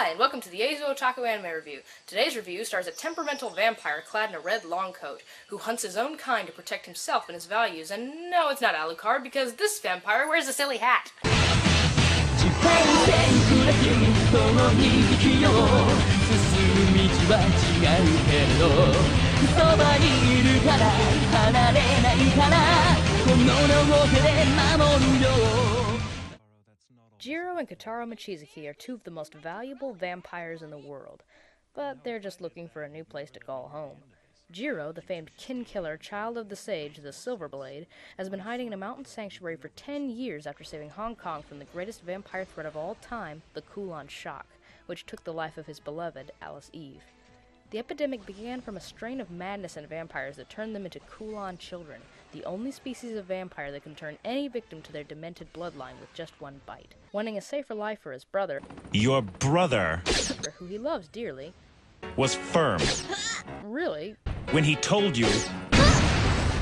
Hi, and welcome to the Jesu Otaku anime review. Today's review stars a temperamental vampire clad in a red long coat, who hunts his own kind to protect himself and his values, and no, it's not Alucard, because this vampire wears a silly hat. Jiro and Kotaro Mochizuki are two of the most valuable vampires in the world, but they're just looking for a new place to call home. Jiro, the famed kin killer, child of the sage, the Silverblade, has been hiding in a mountain sanctuary for 10 years after saving Hong Kong from the greatest vampire threat of all time, the Kulon Shock, which took the life of his beloved Alice Eve. The epidemic began from a strain of madness in vampires that turned them into Kulon children, the only species of vampire that can turn any victim to their demented bloodline with just one bite. Wanting a safer life for his brother, your brother, who he loves dearly, was firm. Really? When he told you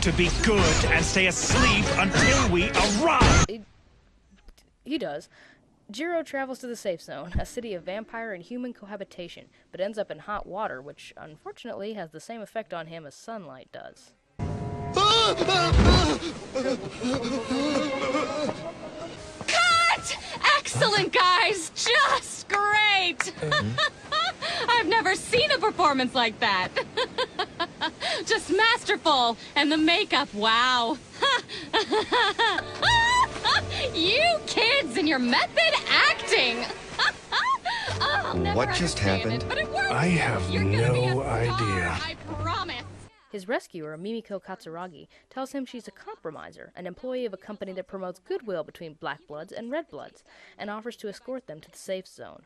to be good and stay asleep until we arrive. He does. Jiro travels to the safe zone, a city of vampire and human cohabitation, but ends up in hot water, which unfortunately has the same effect on him as sunlight does. Cut! Excellent, guys! Just great! I've never seen a performance like that. Just masterful. And the makeup, wow. You kids and your method acting. What just happened? I have no idea. I promise. His rescuer, Mimiko Katsuragi, tells him she's a compromiser, an employee of a company that promotes goodwill between black bloods and red bloods, and offers to escort them to the safe zone.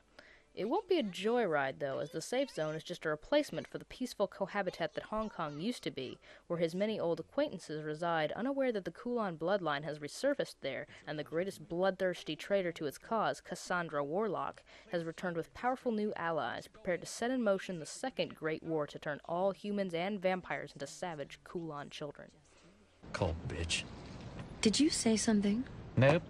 It won't be a joyride, though, as the safe zone is just a replacement for the peaceful cohabitat that Hong Kong used to be, where his many old acquaintances reside, unaware that the Kulon bloodline has resurfaced there, and the greatest bloodthirsty traitor to its cause, Cassandra Warlock, has returned with powerful new allies, prepared to set in motion the second great war to turn all humans and vampires into savage Kulon children. Cold bitch. Did you say something? Nope.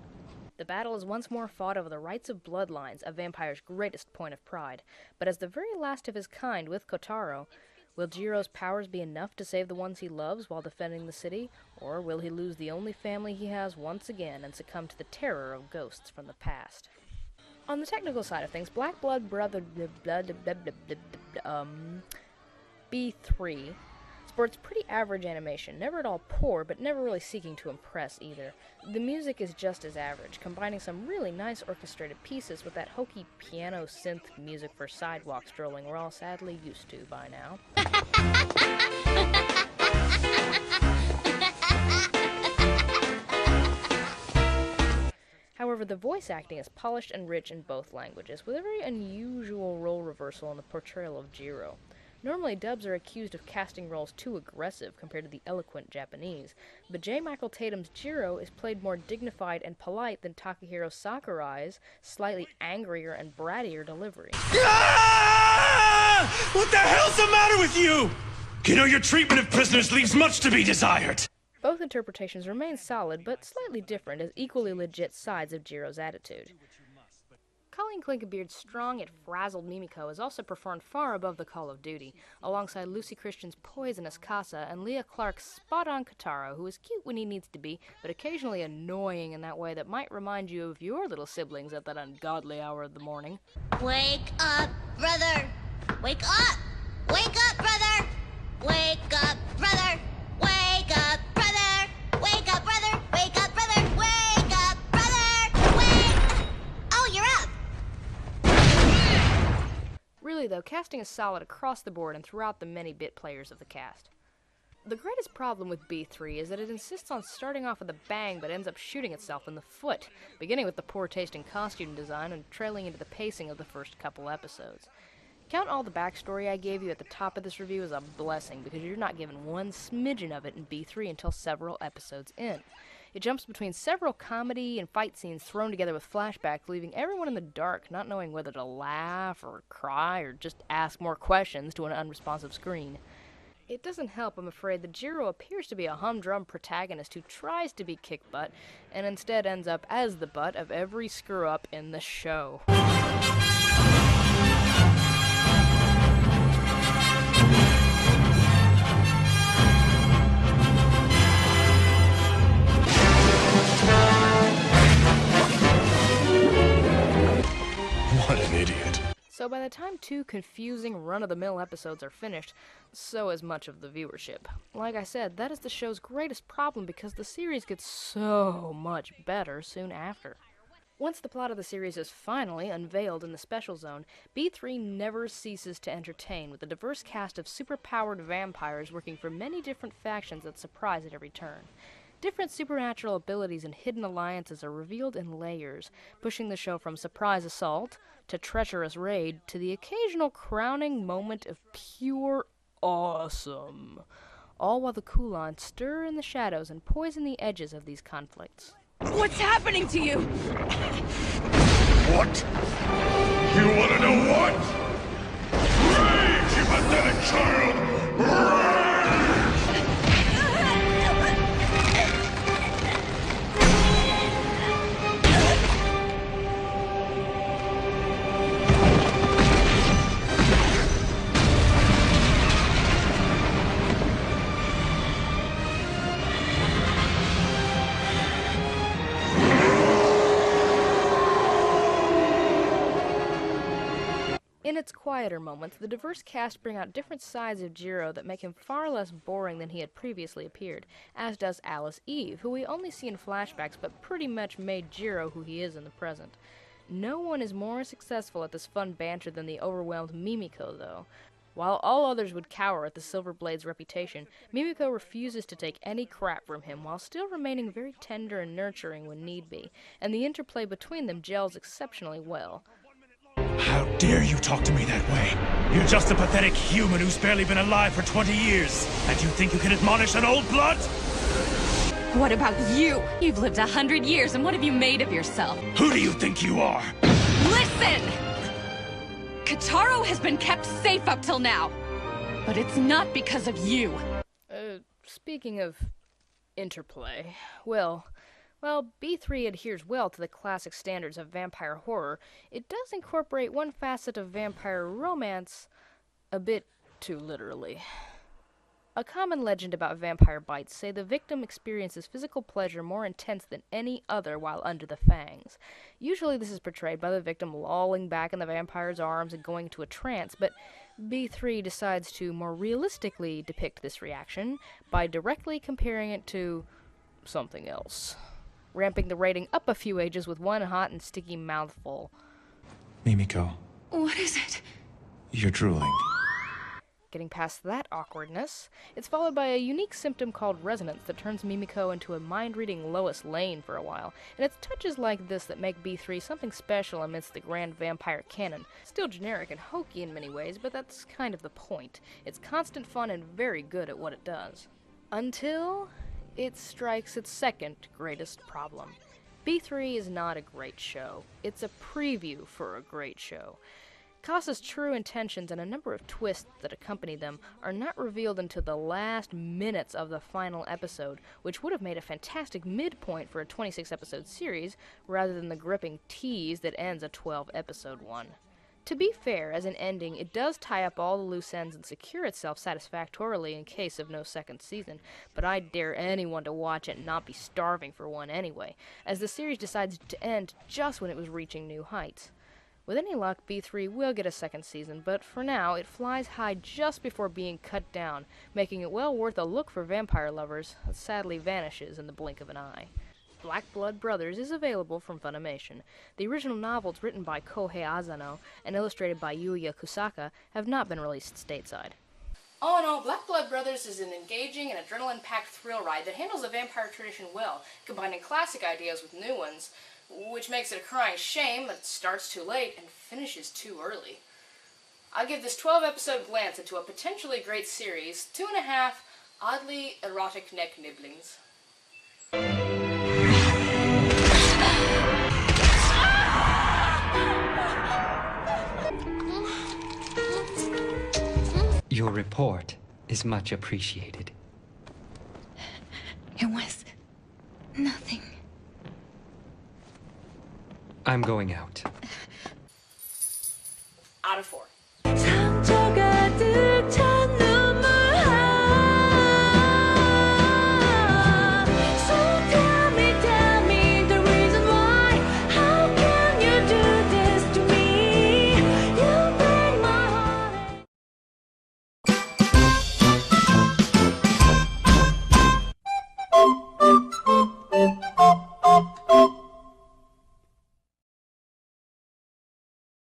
The battle is once more fought over the rights of bloodlines, a vampire's greatest point of pride. But as the very last of his kind with Kotaro, will Jiro's powers be enough to save the ones he loves while defending the city? Or will he lose the only family he has once again and succumb to the terror of ghosts from the past? On the technical side of things, Black Blood Brother B3 sports pretty average animation, never at all poor, but never really seeking to impress either. The music is just as average, combining some really nice orchestrated pieces with that hokey piano synth music for sidewalk strolling we're all sadly used to by now. However, the voice acting is polished and rich in both languages, with a very unusual role reversal in the portrayal of Jiro. Normally, dubs are accused of casting roles too aggressive compared to the eloquent Japanese, but J. Michael Tatum's Jiro is played more dignified and polite than Takahiro Sakurai's slightly angrier and brattier delivery. Ah! What the hell's the matter with you? You know, your treatment of prisoners leaves much to be desired. Both interpretations remain solid, but slightly different as equally legit sides of Jiro's attitude. Colleen Clinkenbeard's strong yet frazzled Mimiko is also performed far above the call of duty, alongside Lucy Christian's poisonous Casa and Leah Clark's spot-on Kotaro, who is cute when he needs to be, but occasionally annoying in that way that might remind you of your little siblings at that ungodly hour of the morning. Wake up, brother! Wake up! Wake up, brother! Wake up, brother! Wake up, brother! Wake up, brother! Wake up, brother! Wake up, brother! Wake! Oh, you're up! Really, though, casting is solid across the board and throughout the many bit players of the cast. The greatest problem with B3 is that it insists on starting off with a bang but ends up shooting itself in the foot, beginning with the poor taste in costume design and trailing into the pacing of the first couple episodes. Count all the backstory I gave you at the top of this review as a blessing, because you're not given one smidgen of it in B3 until several episodes in. It jumps between several comedy and fight scenes thrown together with flashbacks, leaving everyone in the dark, not knowing whether to laugh or cry or just ask more questions to an unresponsive screen. It doesn't help, I'm afraid, that Jiro appears to be a humdrum protagonist who tries to be kick-butt, and instead ends up as the butt of every screw-up in the show. What an idiot. So by the time 2 confusing run-of-the-mill episodes are finished, so is much of the viewership. Like I said, that is the show's greatest problem because the series gets so much better soon after. Once the plot of the series is finally unveiled in the special zone, B3 never ceases to entertain, with a diverse cast of superpowered vampires working for many different factions that surprise at every turn. Different supernatural abilities and hidden alliances are revealed in layers, pushing the show from surprise assault to treacherous raid to the occasional crowning moment of pure awesome. All while the Kulons stir in the shadows and poison the edges of these conflicts. What's happening to you? What? You want to know what? Rage, you pathetic child! Rage! In its quieter moments, the diverse cast bring out different sides of Jiro that make him far less boring than he had previously appeared, as does Alice Eve, who we only see in flashbacks but pretty much made Jiro who he is in the present. No one is more successful at this fun banter than the overwhelmed Mimiko, though. While all others would cower at the Silver Blade's reputation, Mimiko refuses to take any crap from him while still remaining very tender and nurturing when need be, and the interplay between them gels exceptionally well. How dare you talk to me that way? You're just a pathetic human who's barely been alive for 20 years, and you think you can admonish an old blood? What about you? You've lived 100 years, and what have you made of yourself? Who do you think you are? Listen! Kataro has been kept safe up till now, but it's not because of you. Speaking of interplay, well, B3 adheres well to the classic standards of vampire horror. It does incorporate one facet of vampire romance a bit too literally. A common legend about vampire bites say the victim experiences physical pleasure more intense than any other while under the fangs. Usually this is portrayed by the victim lolling back in the vampire's arms and going into a trance, but B3 decides to more realistically depict this reaction by directly comparing it to something else, ramping the rating up a few ages with one hot and sticky mouthful. Mimiko, What is it? you're drooling. Getting past that awkwardness, it's followed by a unique symptom called resonance that turns Mimiko into a mind-reading Lois Lane for a while, and it's touches like this that make B3 something special amidst the grand vampire canon. Still generic and hokey in many ways, but that's kind of the point. It's constant fun and very good at what it does. Until it strikes its second greatest problem. B3 is not a great show. It's a preview for a great show. Kasa's true intentions and a number of twists that accompany them are not revealed until the last minutes of the final episode, which would have made a fantastic midpoint for a 26-episode series, rather than the gripping tease that ends a 12-episode one. To be fair, as an ending, it does tie up all the loose ends and secure itself satisfactorily in case of no second season, but I dare anyone to watch it and not be starving for one anyway, as the series decides to end just when it was reaching new heights. With any luck, B3 will get a second season, but for now, it flies high just before being cut down, making it well worth a look for vampire lovers, that sadly vanishes in the blink of an eye. Black Blood Brothers is available from Funimation. The original novels written by Kohei Asano and illustrated by Yuya Kusaka have not been released stateside. All in all, Black Blood Brothers is an engaging and adrenaline-packed thrill ride that handles the vampire tradition well, combining classic ideas with new ones, which makes it a crying shame that it starts too late and finishes too early. I give this 12-episode glance into a potentially great series 2.5 oddly erotic neck nibblings. Your report is much appreciated. It was nothing. I'm going out. Out of 4.